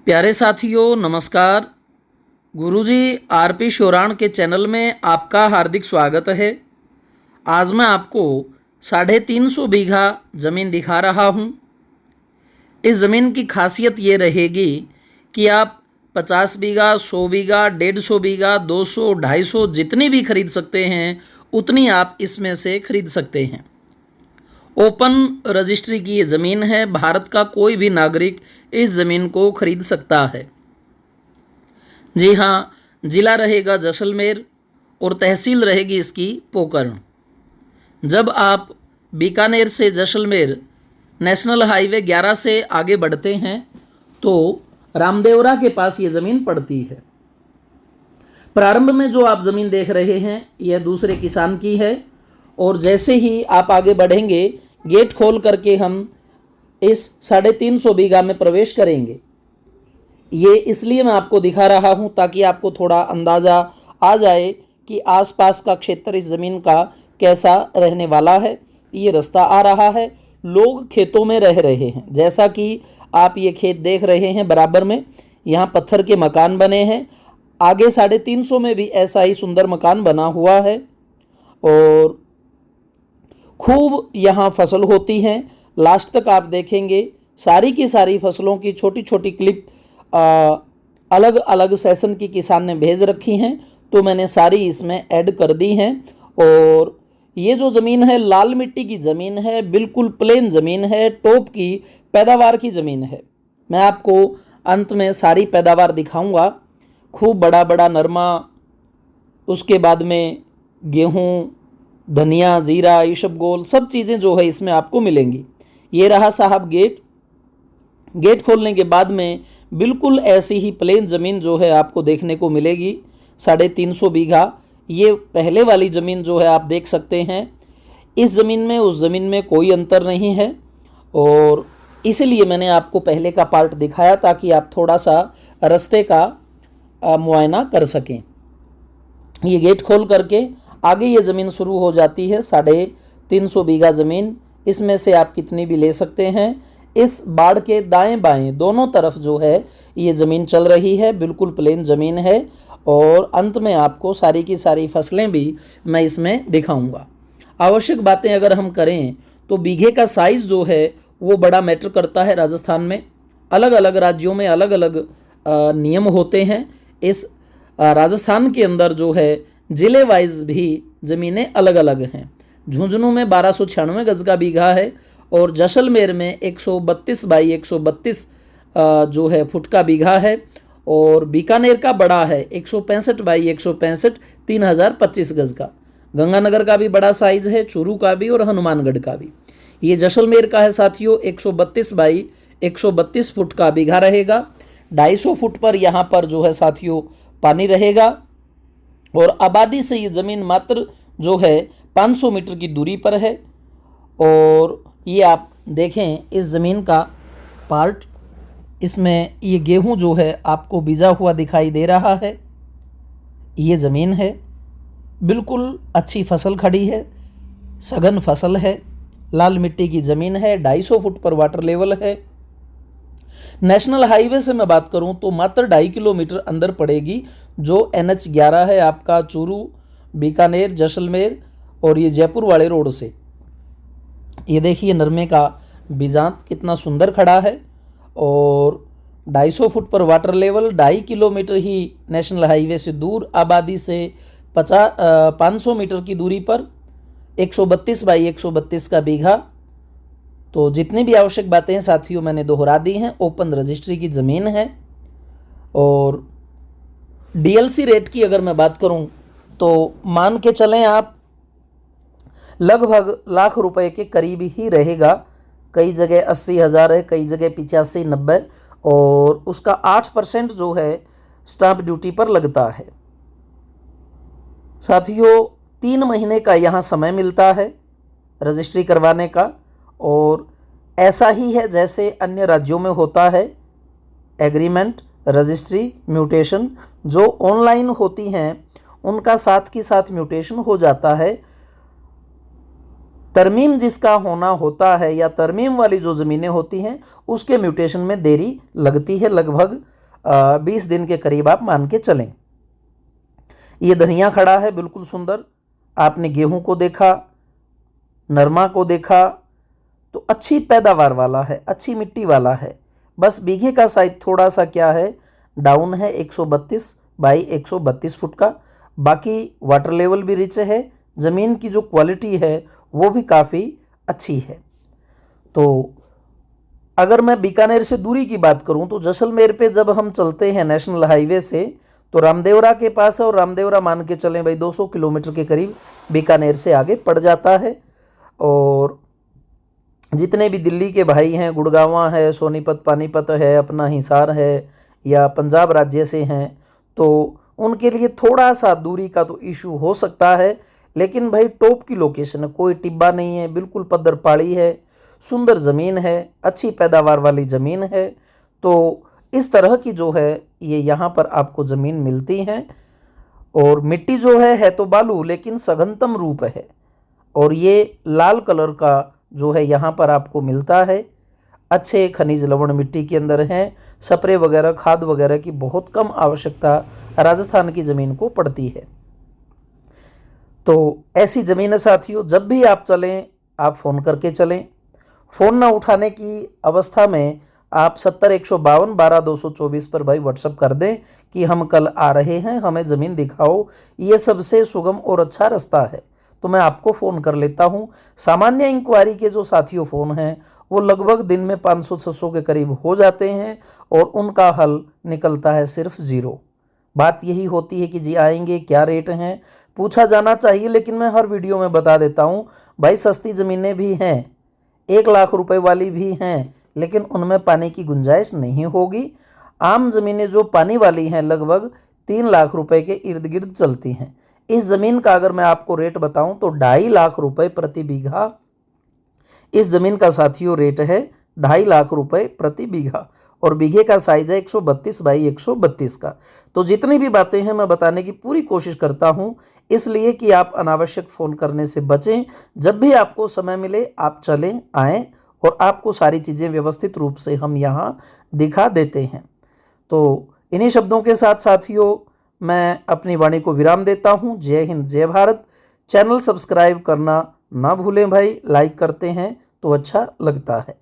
प्यारे साथियों नमस्कार। गुरुजी आरपी शोराण के चैनल में आपका हार्दिक स्वागत है। आज मैं आपको 350 बीघा ज़मीन दिखा रहा हूँ। इस ज़मीन की खासियत ये रहेगी कि आप 50 बीघा, 100 बीघा, 150 बीघा, 200, 250 जितनी भी खरीद सकते हैं उतनी आप इसमें से खरीद सकते हैं। ओपन रजिस्ट्री की ये ज़मीन है। भारत का कोई भी नागरिक इस ज़मीन को खरीद सकता है। जी हाँ, ज़िला रहेगा जैसलमेर और तहसील रहेगी इसकी पोकरण। जब आप बीकानेर से जैसलमेर नेशनल हाईवे 11 से आगे बढ़ते हैं तो रामदेवरा के पास ये ज़मीन पड़ती है। प्रारंभ में जो आप ज़मीन देख रहे हैं यह दूसरे किसान की है और जैसे ही आप आगे बढ़ेंगे गेट खोल करके हम इस 350 बीघा में प्रवेश करेंगे। ये इसलिए मैं आपको दिखा रहा हूँ ताकि आपको थोड़ा अंदाज़ा आ जाए कि आसपास का क्षेत्र इस ज़मीन का कैसा रहने वाला है। ये रास्ता आ रहा है, लोग खेतों में रह रहे हैं। जैसा कि आप ये खेत देख रहे हैं, बराबर में यहाँ पत्थर के मकान बने हैं। आगे 350 में भी ऐसा ही सुंदर मकान बना हुआ है और खूब यहाँ फसल होती हैं। लास्ट तक आप देखेंगे सारी की सारी फसलों की छोटी छोटी क्लिप अलग अलग सेशन की किसान ने भेज रखी हैं, तो मैंने सारी इसमें ऐड कर दी हैं। और ये जो ज़मीन है लाल मिट्टी की ज़मीन है, बिल्कुल प्लेन ज़मीन है, टॉप की पैदावार की ज़मीन है। मैं आपको अंत में सारी पैदावार दिखाऊंगा। खूब बड़ा बड़ा नरमा, उसके बाद में गेहूँ, धनिया, जीरा, ईशबगोल, सब चीज़ें जो है इसमें आपको मिलेंगी। ये रहा साहब गेट। गेट खोलने के बाद में बिल्कुल ऐसी ही प्लेन ज़मीन जो है आपको देखने को मिलेगी। 350 बीघा ये पहले वाली ज़मीन जो है आप देख सकते हैं। इस ज़मीन में उस ज़मीन में कोई अंतर नहीं है और इसलिए मैंने आपको पहले का पार्ट दिखाया ताकि आप थोड़ा सा रास्ते का मुआयना कर सकें। ये गेट खोल करके आगे ये ज़मीन शुरू हो जाती है। 350 बीघा ज़मीन, इसमें से आप कितनी भी ले सकते हैं। इस बाड़ के दाएं बाएं दोनों तरफ जो है ये ज़मीन चल रही है, बिल्कुल प्लेन ज़मीन है और अंत में आपको सारी की सारी फसलें भी मैं इसमें दिखाऊंगा। आवश्यक बातें अगर हम करें तो बीघे का साइज़ जो है वो बड़ा मैटर करता है। राजस्थान में अलग अलग राज्यों में अलग अलग नियम होते हैं। इस राजस्थान के अंदर जो है ज़िले वाइज भी ज़मीनें अलग अलग हैं। झुंझुनू में 1296 गज का बीघा है और जैसलमेर में 132 बाई 132 जो है फुट का बीघा है और बीकानेर का बड़ा है 165 बाई 165 3025 गज का। गंगानगर का भी बड़ा साइज़ है, चूरू का भी और हनुमानगढ़ का भी। ये जैसलमेर का है साथियों 132 बाई 132 फुट का बीघा रहेगा। 250 फुट पर यहाँ पर जो है साथियों पानी रहेगा और आबादी से ये ज़मीन मात्र जो है 500 मीटर की दूरी पर है। और ये आप देखें इस ज़मीन का पार्ट, इसमें ये गेहूं जो है आपको बीजा हुआ दिखाई दे रहा है। ये ज़मीन है, बिल्कुल अच्छी फसल खड़ी है, सघन फसल है, लाल मिट्टी की ज़मीन है, 250 फुट पर वाटर लेवल है। नेशनल हाईवे से मैं बात करूं तो मात्र 2.5 किलोमीटर अंदर पड़ेगी, जो NH 11 है आपका चूरू, बीकानेर, जैसलमेर और ये जयपुर वाले रोड से। ये देखिए नरमे का बीजांत कितना सुंदर खड़ा है और 250 फुट पर वाटर लेवल, 2.5 किलोमीटर ही नेशनल हाईवे से दूर, आबादी से 500 मीटर की दूरी पर 132 बाई 132 का बीघा। तो जितनी भी आवश्यक बातें साथियों मैंने दोहरा दी हैं। ओपन रजिस्ट्री की ज़मीन है और DLC रेट की अगर मैं बात करूं तो मान के चलें आप लगभग लाख रुपए के करीब ही रहेगा। कई जगह 80,000 है, कई जगह 85-90 और उसका 8% जो है स्टाम्प ड्यूटी पर लगता है। साथियों 3 महीने का यहाँ समय मिलता है रजिस्ट्री करवाने का और ऐसा ही है जैसे अन्य राज्यों में होता है। एग्रीमेंट, रजिस्ट्री, म्यूटेशन जो ऑनलाइन होती हैं उनका साथ के साथ म्यूटेशन हो जाता है। तरमीम जिसका होना होता है या तरमीम वाली जो ज़मीनें होती हैं उसके म्यूटेशन में देरी लगती है, लगभग 20 दिन के करीब आप मान के चलें। ये धनिया खड़ा है बिल्कुल सुंदर। आपने गेहूं को देखा, नरमा को देखा, तो अच्छी पैदावार वाला है, अच्छी मिट्टी वाला है। बस बीघे का साइज थोड़ा सा क्या है, डाउन है 132 बाई 132 फुट का। बाकी वाटर लेवल भी रिच है, ज़मीन की जो क्वालिटी है वो भी काफ़ी अच्छी है। तो अगर मैं बीकानेर से दूरी की बात करूं तो जैसलमेर पे जब हम चलते हैं नेशनल हाईवे से तो रामदेवरा के पास है, और रामदेवरा मान के चलें भाई 200 किलोमीटर के करीब बीकानेर से आगे पड़ जाता है। और जितने भी दिल्ली के भाई हैं, गुड़गांवा है, सोनीपत पानीपत है, अपना हिसार है, या पंजाब राज्य से हैं, तो उनके लिए थोड़ा सा दूरी का तो इशू हो सकता है। लेकिन भाई टॉप की लोकेशन है, कोई टिब्बा नहीं है, बिल्कुल पद्दर पहाड़ी है, सुंदर ज़मीन है, अच्छी पैदावार वाली ज़मीन है। तो इस तरह की जो है ये यहाँ पर आपको ज़मीन मिलती है। और मिट्टी जो है तो बालू, लेकिन सघनतम रूप है। और ये लाल कलर का जो है यहाँ पर आपको मिलता है। अच्छे खनिज लवण मिट्टी के अंदर हैं। स्प्रे वगैरह, खाद वगैरह की बहुत कम आवश्यकता राजस्थान की ज़मीन को पड़ती है। तो ऐसी ज़मीन है साथियों, जब भी आप चलें आप फ़ोन करके चलें। फ़ोन ना उठाने की अवस्था में आप 70 152 12 224 पर भाई व्हाट्सअप कर दें कि हम कल आ रहे हैं, हमें ज़मीन दिखाओ। ये सबसे सुगम और अच्छा रास्ता है, तो मैं आपको फ़ोन कर लेता हूँ। सामान्य इंक्वायरी के जो साथियों फ़ोन हैं वो लगभग दिन में 500-600 के करीब हो जाते हैं, और उनका हल निकलता है सिर्फ ज़ीरो। बात यही होती है कि जी आएंगे, क्या रेट हैं, पूछा जाना चाहिए। लेकिन मैं हर वीडियो में बता देता हूँ भाई, सस्ती ज़मीनें भी हैं, 1 लाख रुपए वाली भी हैं, लेकिन उनमें पानी की गुंजाइश नहीं होगी। आम ज़मीनें जो पानी वाली हैं लगभग 3 लाख रुपए के इर्द गिर्द चलती हैं। इस ज़मीन का अगर मैं आपको रेट बताऊं तो 2.5 लाख रुपए प्रति बीघा इस ज़मीन का साथियों रेट है, 2.5 लाख रुपए प्रति बीघा। और बीघे का साइज है 132 बाई 132 का। तो जितनी भी बातें हैं मैं बताने की पूरी कोशिश करता हूं, इसलिए कि आप अनावश्यक फ़ोन करने से बचें। जब भी आपको समय मिले आप चलें, आएँ, और आपको सारी चीज़ें व्यवस्थित रूप से हम यहाँ दिखा देते हैं। तो इन्हीं शब्दों के साथ साथियों मैं अपनी वाणी को विराम देता हूँ। जय हिंद, जय भारत। चैनल सब्सक्राइब करना ना भूलें भाई, लाइक करते हैं तो अच्छा लगता है।